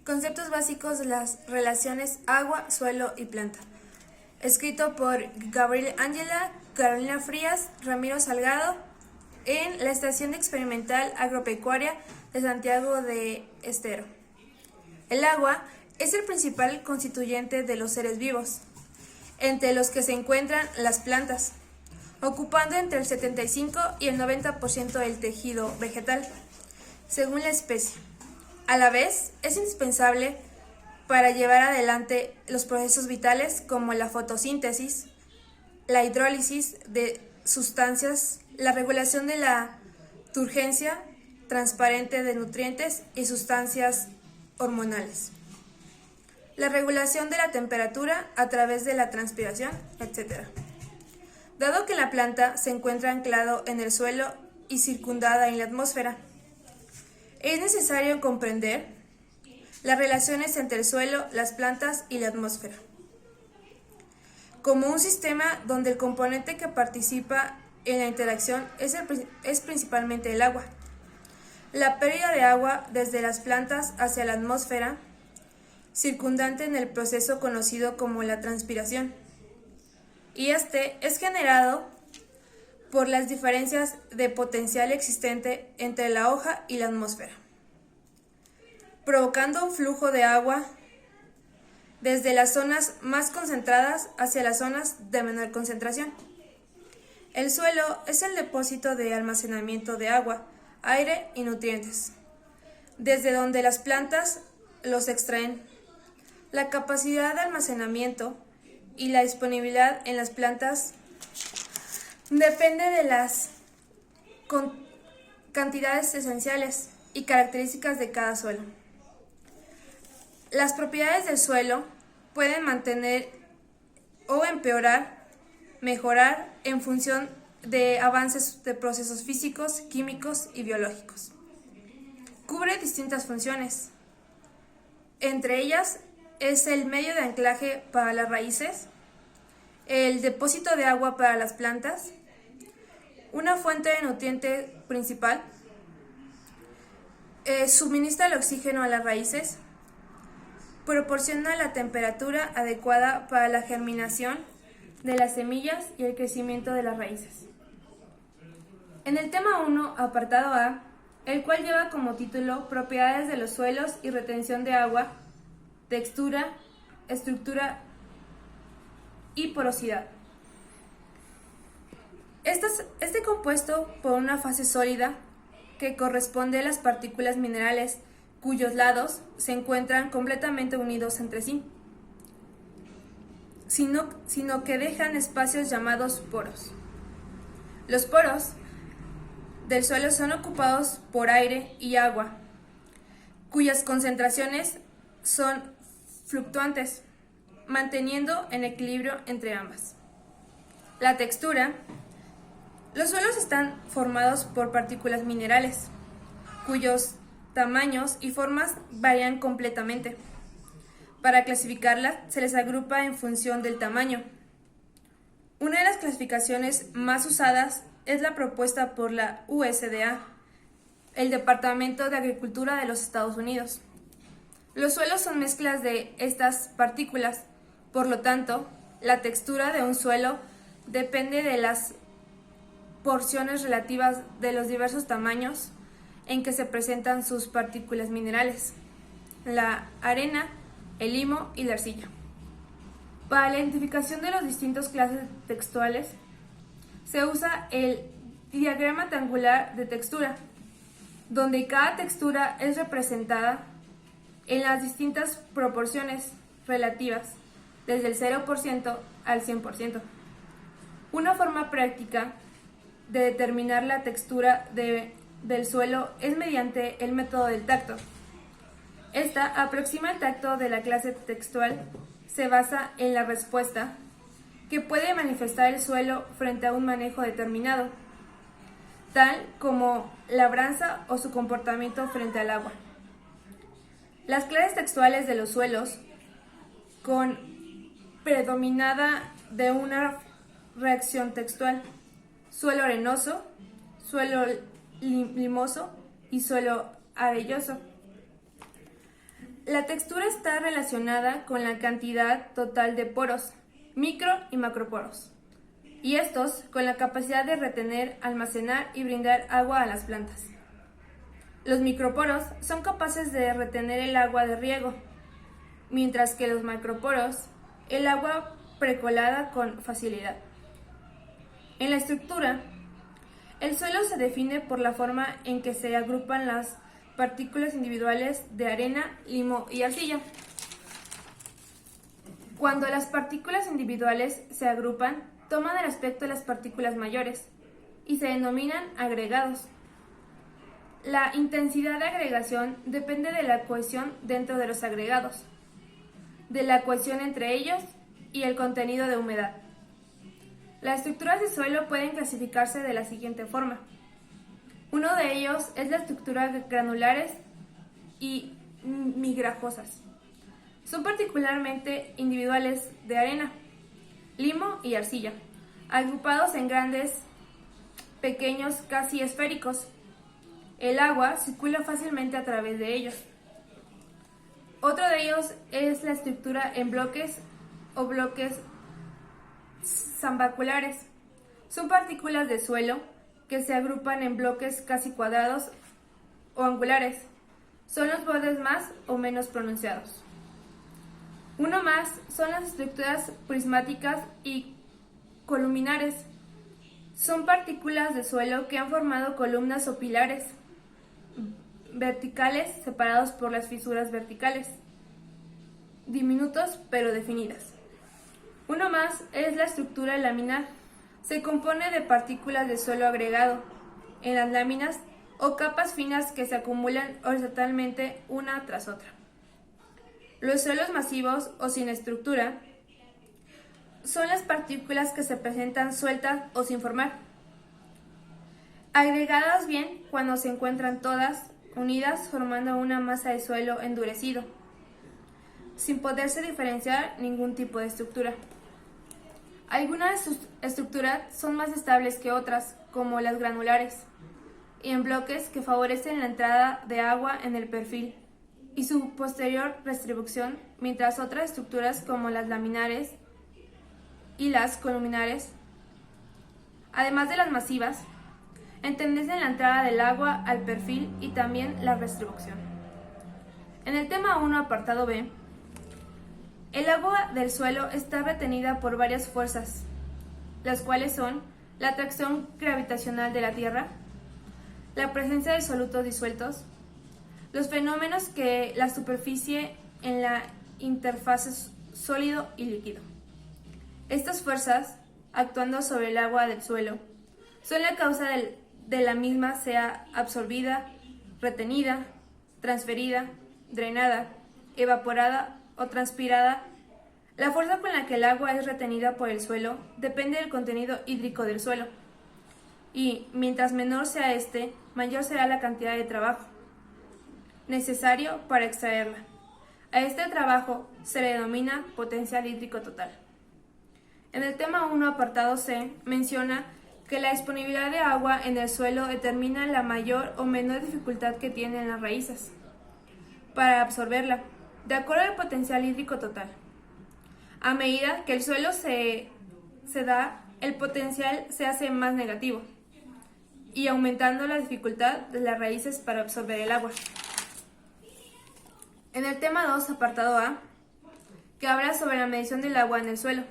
Conceptos básicos de las relaciones agua, suelo y planta. Escrito por Gabriel Ángela, Carolina Frías, Ramiro Salgado, en la Estación Experimental Agropecuaria de Santiago de Estero. El agua es el principal constituyente de los seres vivos, entre los que se encuentran las plantas, ocupando entre el 75 y el 90% del tejido vegetal, según la especie. A la vez, es indispensable para llevar adelante los procesos vitales como la fotosíntesis, la hidrólisis de sustancias, la regulación de la turgencia transparente de nutrientes y sustancias hormonales, la regulación de la temperatura a través de la transpiración, etc. Dado que la planta se encuentra anclado en el suelo y circundada en la atmósfera, es necesario comprender las relaciones entre el suelo, las plantas y la atmósfera, como un sistema donde el componente que participa en la interacción es principalmente el agua. La pérdida de agua desde las plantas hacia la atmósfera circundante en el proceso conocido como la transpiración, y este es generado por las diferencias de potencial existente entre la hoja y la atmósfera, provocando un flujo de agua desde las zonas más concentradas hacia las zonas de menor concentración. El suelo es el depósito de almacenamiento de agua, aire y nutrientes, desde donde las plantas los extraen. La capacidad de almacenamiento y la disponibilidad en las plantas depende de las cantidades esenciales y características de cada suelo. Las propiedades del suelo pueden mantener o empeorar, mejorar en función de avances de procesos físicos, químicos y biológicos. Cubre distintas funciones. Entre ellas es el medio de anclaje para las raíces, el depósito de agua para las plantas, una fuente de nutriente principal, suministra el oxígeno a las raíces, proporciona la temperatura adecuada para la germinación de las semillas y el crecimiento de las raíces. En el tema 1, apartado A, el cual lleva como título Propiedades de los suelos y retención de agua, textura, estructura y porosidad. Este compuesto por una fase sólida que corresponde a las partículas minerales cuyos lados se encuentran completamente unidos entre sí, sino que dejan espacios llamados poros. Los poros del suelo son ocupados por aire y agua, cuyas concentraciones son fluctuantes, manteniendo en equilibrio entre ambas. La textura. Los suelos están formados por partículas minerales, cuyos tamaños y formas varían completamente. Para clasificarlas, se les agrupa en función del tamaño. Una de las clasificaciones más usadas es la propuesta por la USDA, el Departamento de Agricultura de los Estados Unidos. Los suelos son mezclas de estas partículas, por lo tanto, la textura de un suelo depende de las porciones relativas de los diversos tamaños en que se presentan sus partículas minerales, la arena, el limo y la arcilla. Para la identificación de las distintas clases textuales, se usa el diagrama triangular de textura, donde cada textura es representada en las distintas proporciones relativas, desde el 0% al 100%. Una forma práctica de determinar la textura del suelo es mediante el método del tacto. Esta aproxima el tacto de la clase textual, se basa en la respuesta que puede manifestar el suelo frente a un manejo determinado, tal como labranza o su comportamiento frente al agua. Las clases textuales de los suelos, con predominada de una reacción textual: suelo arenoso, suelo limoso y suelo arelloso. La textura está relacionada con la cantidad total de poros, micro y macroporos, y estos con la capacidad de retener, almacenar y brindar agua a las plantas. Los microporos son capaces de retener el agua de riego, mientras que los macroporos el agua precolada con facilidad. En la estructura, el suelo se define por la forma en que se agrupan las partículas individuales de arena, limo y arcilla. Cuando las partículas individuales se agrupan, toman el aspecto de las partículas mayores y se denominan agregados. La intensidad de agregación depende de la cohesión dentro de los agregados, de la cohesión entre ellos y el contenido de humedad. Las estructuras de suelo pueden clasificarse de la siguiente forma. Uno de ellos es la estructura de granulares y migrajosas. Son particularmente individuales de arena, limo y arcilla, agrupados en grandes, pequeños, casi esféricos. El agua circula fácilmente a través de ellos. Otro de ellos es la estructura en bloques o bloques zambaculares. Son partículas de suelo que se agrupan en bloques casi cuadrados o angulares. Son los bordes más o menos pronunciados. Uno más son las estructuras prismáticas y columnares. Son partículas de suelo que han formado columnas o pilares verticales separados por las fisuras verticales, diminutos pero definidas. Uno más es la estructura laminar. Se compone de partículas de suelo agregado en las láminas o capas finas que se acumulan horizontalmente una tras otra. Los suelos masivos o sin estructura son las partículas que se presentan sueltas o sin formar, agregadas bien cuando se encuentran todas unidas formando una masa de suelo endurecido, sin poderse diferenciar ningún tipo de estructura. Algunas estructuras son más estables que otras, como las granulares, y en bloques que favorecen la entrada de agua en el perfil y su posterior distribución, mientras otras estructuras como las laminares y las columnares, además de las masivas, entendiesen la entrada del agua al perfil y también la distribución. En el tema 1, apartado B, el agua del suelo está retenida por varias fuerzas, las cuales son la atracción gravitacional de la Tierra, la presencia de solutos disueltos, los fenómenos que la superficie en la interfaz sólido y líquido. Estas fuerzas, actuando sobre el agua del suelo, son la causa de la misma sea absorbida, retenida, transferida, drenada, evaporada o transpirada. La fuerza con la que el agua es retenida por el suelo depende del contenido hídrico del suelo, y mientras menor sea este, mayor será la cantidad de trabajo necesario para extraerla. A este trabajo se le denomina potencial hídrico total. En el tema 1, apartado C, menciona que la disponibilidad de agua en el suelo determina la mayor o menor dificultad que tienen las raíces para absorberla, de acuerdo al potencial hídrico total. A medida que el suelo se da, el potencial se hace más negativo y aumentando la dificultad de las raíces para absorber el agua. En el tema 2, apartado A, que habla sobre la medición del agua en el suelo.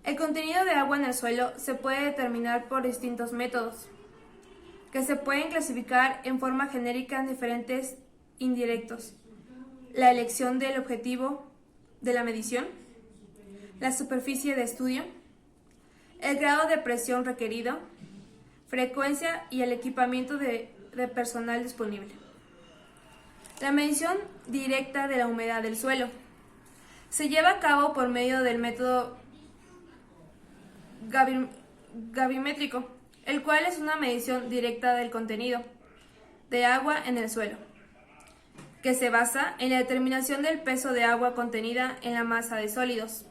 El contenido de agua en el suelo se puede determinar por distintos métodos, que se pueden clasificar en forma genérica en diferentes indirectos: la elección del objetivo de la medición, la superficie de estudio, el grado de presión requerido, frecuencia y el equipamiento de personal disponible. La medición directa de la humedad del suelo se lleva a cabo por medio del método gravimétrico, el cual es una medición directa del contenido de agua en el suelo, que se basa en la determinación del peso de agua contenida en la masa de sólidos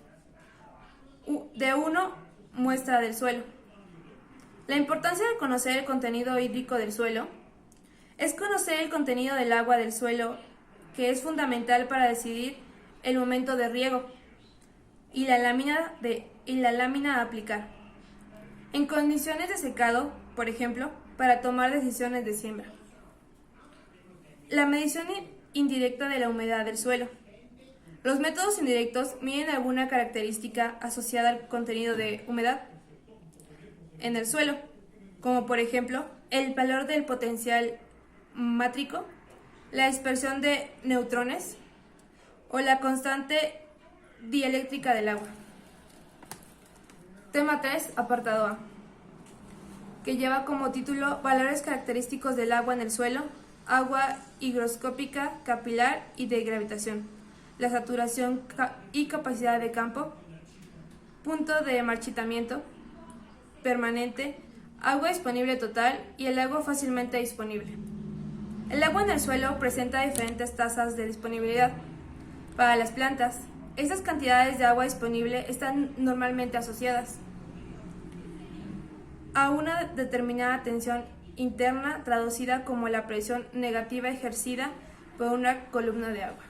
de una muestra del suelo. La importancia de conocer el contenido hídrico del suelo es conocer el contenido del agua del suelo que es fundamental para decidir el momento de riego y la lámina a aplicar. En condiciones de secado, por ejemplo, para tomar decisiones de siembra. La medición indirecta de la humedad del suelo. Los métodos indirectos miden alguna característica asociada al contenido de humedad en el suelo, como por ejemplo el valor del potencial mátrico, la dispersión de neutrones o la constante dieléctrica del agua. Tema 3, apartado A, que lleva como título Valores característicos del agua en el suelo, agua higroscópica, capilar y de gravitación, la saturación y capacidad de campo, punto de marchitamiento permanente, agua disponible total y el agua fácilmente disponible. El agua en el suelo presenta diferentes tasas de disponibilidad. Para las plantas, estas cantidades de agua disponible están normalmente asociadas a una determinada tensión interna traducida como la presión negativa ejercida por una columna de agua.